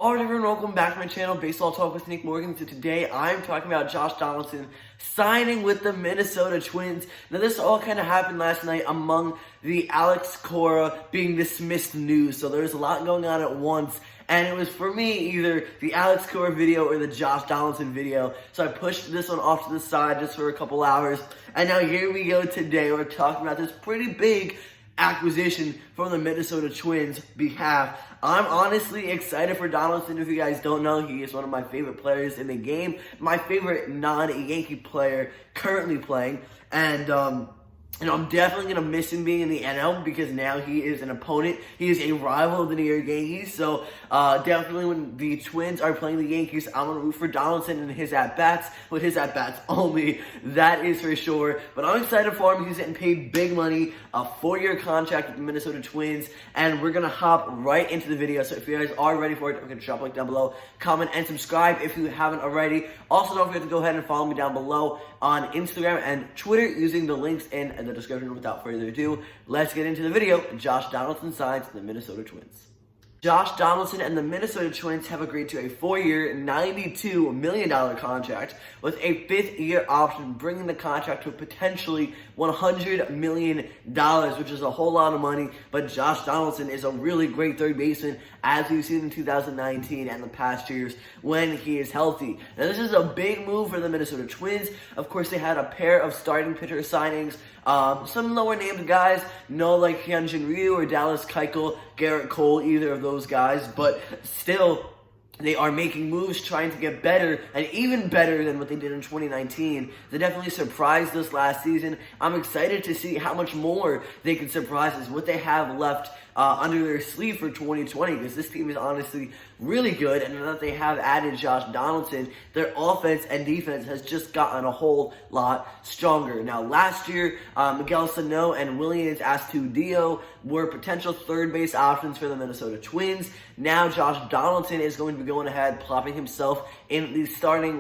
Alright everyone, welcome back to my channel, Baseball Talk with Nick Morgan. So today I'm talking about Josh Donaldson signing with the Minnesota Twins. Now this all kind of happened last night among the Alex Cora being dismissed news. So there's a lot going on at once. And it was for me either the Alex Cora video or the Josh Donaldson video. So I pushed this one off to the side just for a couple hours. And now here we go today. We're talking about this pretty big acquisition from the Minnesota Twins behalf. I'm honestly excited for Donaldson. If you guys don't know, he is one of my favorite players in the game. My favorite non-Yankee player currently playing. And, I'm definitely going to miss him being in the NL because now he is an opponent. He is a rival of the New York Yankees. So definitely when the Twins are playing the Yankees, I'm going to root for Donaldson and his at-bats, with his at-bats only. That is for sure. But I'm excited for him. He's getting paid big money, a 4-year contract with the Minnesota Twins. And we're going to hop right into the video. So if you guys are ready for it, I'm going to drop a link down below. Comment and subscribe if you haven't already. Also, don't forget to go ahead and follow me down below on Instagram and Twitter using the links in the description. Without further ado, let's get into the video. Josh Donaldson signs the Minnesota Twins. Josh Donaldson and the Minnesota Twins have agreed to a 4-year, $92 million contract with a 5th-year option, bringing the contract to potentially $100 million, which is a whole lot of money. But Josh Donaldson is a really great third baseman, as we've seen in 2019 and the past years when he is healthy. Now, this is a big move for the Minnesota Twins. Of course, they had a pair of starting pitcher signings. Some lower-named guys, no like Hyunjin Ryu or Dallas Keuchel, Garrett Cole, either of those guys, but still, they are making moves trying to get better, and even better than what they did in 2019. They definitely surprised us last season. I'm excited to see how much more they can surprise us, what they have left under their sleeve for 2020, because this team is honestly really good, and now that they have added Josh Donaldson, their offense and defense has just gotten a whole lot stronger. Now, last year, Miguel Sano and Williams Astudillo were potential third base options for the Minnesota Twins. Now, Josh Donaldson is going to be going ahead, plopping himself in the starting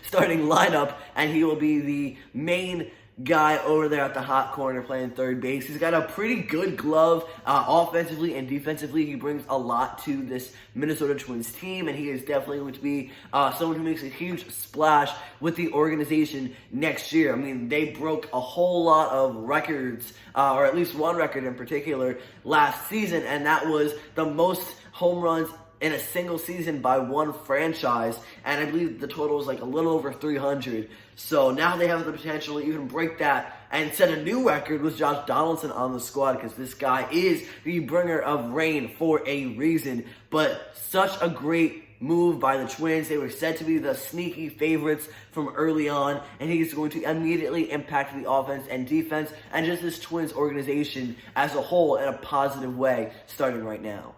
starting lineup, and he will be the main guy over there at the hot corner playing third base. He's got a pretty good glove offensively and defensively. He brings a lot to this Minnesota Twins team, and he is definitely going to be someone who makes a huge splash with the organization next year. I mean, they broke a whole lot of records, or at least one record in particular, last season, and that was the most home runs in a single season by one franchise, and I believe the total was like a little over 300. So now they have the potential to even break that and set a new record with Josh Donaldson on the squad, because this guy is the bringer of rain for a reason. But such a great move by the Twins. They were said to be the sneaky favorites from early on, and he's going to immediately impact the offense and defense and just this Twins organization as a whole in a positive way starting right now.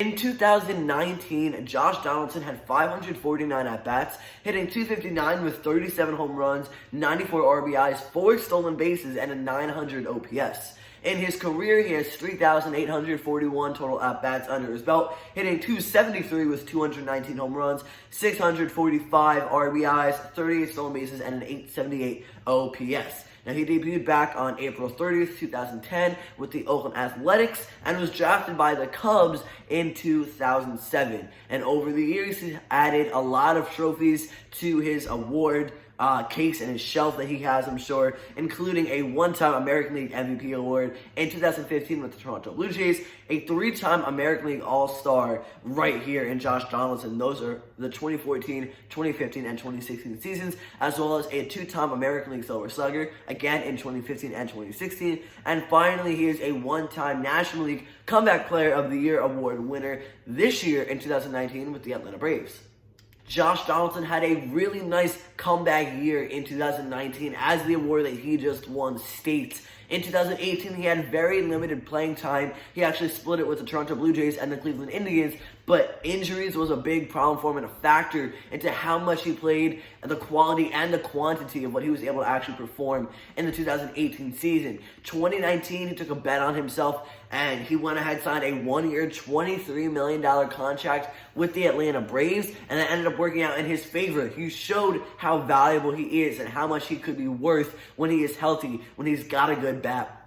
In 2019, Josh Donaldson had 549 at-bats, hitting .259 with 37 home runs, 94 RBIs, 4 stolen bases, and a 900 OPS. In his career, he has 3,841 total at-bats under his belt, hitting .273 with 219 home runs, 645 RBIs, 38 stolen bases, and an 878 OPS. Now, he debuted back on April 30th, 2010 with the Oakland Athletics and was drafted by the Cubs in 2007. And over the years, he's added a lot of trophies to his award case and his shelf that he has, I'm sure, including a one-time American League MVP award in 2015 with the Toronto Blue Jays, a 3-time American League All-Star right here in Josh Donaldson. Those are the 2014, 2015, and 2016 seasons, as well as a 2-time American League Silver Slugger, again in 2015 and 2016. And finally, he is a 1-time National League Comeback Player of the Year award winner this year in 2019 with the Atlanta Braves. Josh Donaldson had a really nice comeback year in 2019, as the award that he just won states. In 2018, he had very limited playing time. He actually split it with the Toronto Blue Jays and the Cleveland Indians, but injuries was a big problem for him and a factor into how much he played and the quality and the quantity of what he was able to actually perform in the 2018 season. 2019, he took a bet on himself, and he went ahead, signed a 1-year, $23 million contract with the Atlanta Braves, and that ended up working out in his favor. He showed how valuable he is and how much he could be worth when he is healthy, when he's got a good bat.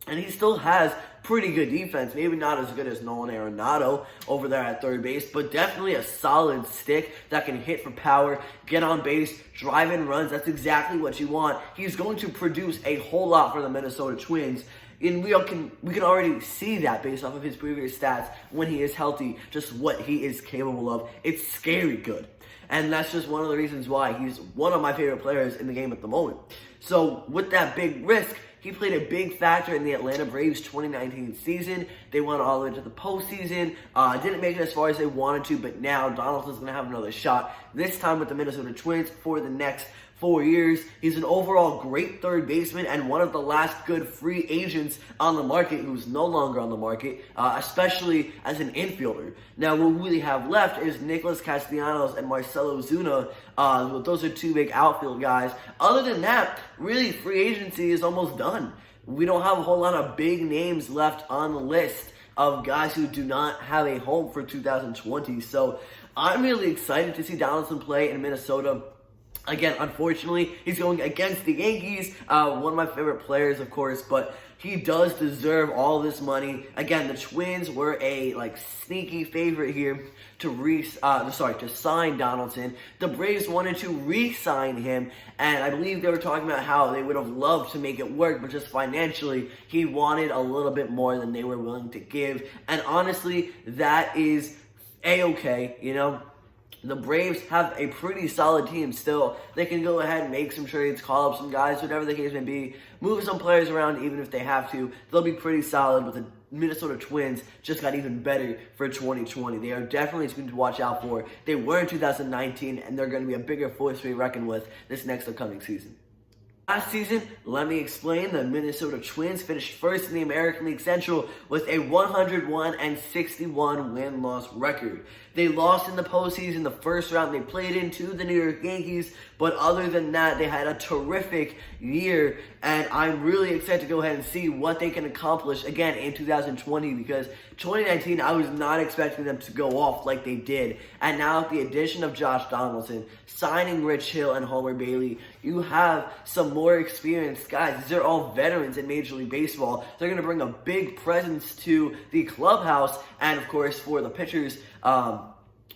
And he still has pretty good defense. Maybe not as good as Nolan Arenado over there at third base, but definitely a solid stick that can hit for power, get on base, drive in runs. That's exactly what you want. He's going to produce a whole lot for the Minnesota Twins. And we can already see that based off of his previous stats when he is healthy, just what he is capable of. It's scary good. And that's just one of the reasons why he's one of my favorite players in the game at the moment. So with that big risk, he played a big factor in the Atlanta Braves 2019 season. They went all the way to the postseason. Didn't make it as far as they wanted to, but now Donaldson's going to have another shot, this time with the Minnesota Twins for the next 4 years. He's an overall great third baseman and one of the last good free agents on the market who's no longer on the market, especially as an infielder. Now, what we really have left is Nicholas Castellanos and Marcelo Zuna. Those are two big outfield guys. Other than that, really, free agency is almost done. We don't have a whole lot of big names left on the list of guys who do not have a home for 2020. So I'm really excited to see Donaldson play in Minnesota. Again, unfortunately, he's going against the Yankees, one of my favorite players, of course, but he does deserve all this money. Again, the Twins were a sneaky favorite here to sign Donaldson. The Braves wanted to re-sign him, and I believe they were talking about how they would have loved to make it work, but just financially, he wanted a little bit more than they were willing to give. And honestly, that is A-okay, you know? The Braves have a pretty solid team still. They can go ahead and make some trades, call up some guys, whatever the case may be, move some players around even if they have to. They'll be pretty solid, but the Minnesota Twins just got even better for 2020. They are definitely something to watch out for. They were in 2019, and they're going to be a bigger force to be reckoned with this next upcoming season. Last season, let me explain, the Minnesota Twins finished first in the American League Central with a 101-61 win-loss record. They lost in the postseason the first round they played in to the New York Yankees, but other than that, they had a terrific year, and I'm really excited to go ahead and see what they can accomplish again in 2020, because 2019, I was not expecting them to go off like they did. And now with the addition of Josh Donaldson, signing Rich Hill and Homer Bailey, you have some more experienced guys. These are all veterans in Major League Baseball. They're going to bring a big presence to the clubhouse, and of course for the pitchers,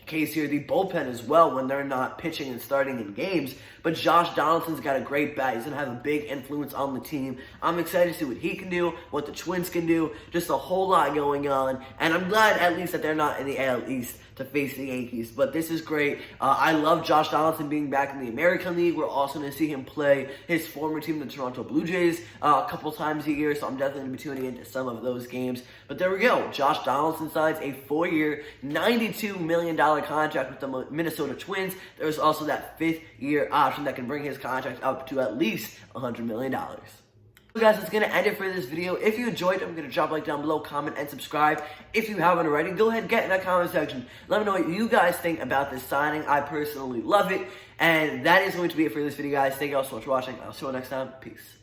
case here, the bullpen as well when they're not pitching and starting in games. But Josh Donaldson's got a great bat. He's going to have a big influence on the team. I'm excited to see what he can do, what the Twins can do. Just a whole lot going on. And I'm glad at least that they're not in the AL East to face the Yankees. But this is great. I love Josh Donaldson being back in the American League. We're also going to see him play his former team, the Toronto Blue Jays, a couple times a year. So I'm definitely going to be tuning into some of those games. But there we go. Josh Donaldson signs a 4-year, $92 million contract with the Minnesota Twins. There's also that 5th-year option that can bring his contract up to at least $100 million. So guys, that's going to end it for this video. If you enjoyed, I'm going to drop a like down below, comment, and subscribe. If you haven't already, go ahead and get in that comment section. Let me know what you guys think about this signing. I personally love it. And that is going to be it for this video, guys. Thank you all so much for watching. I'll see you all next time. Peace.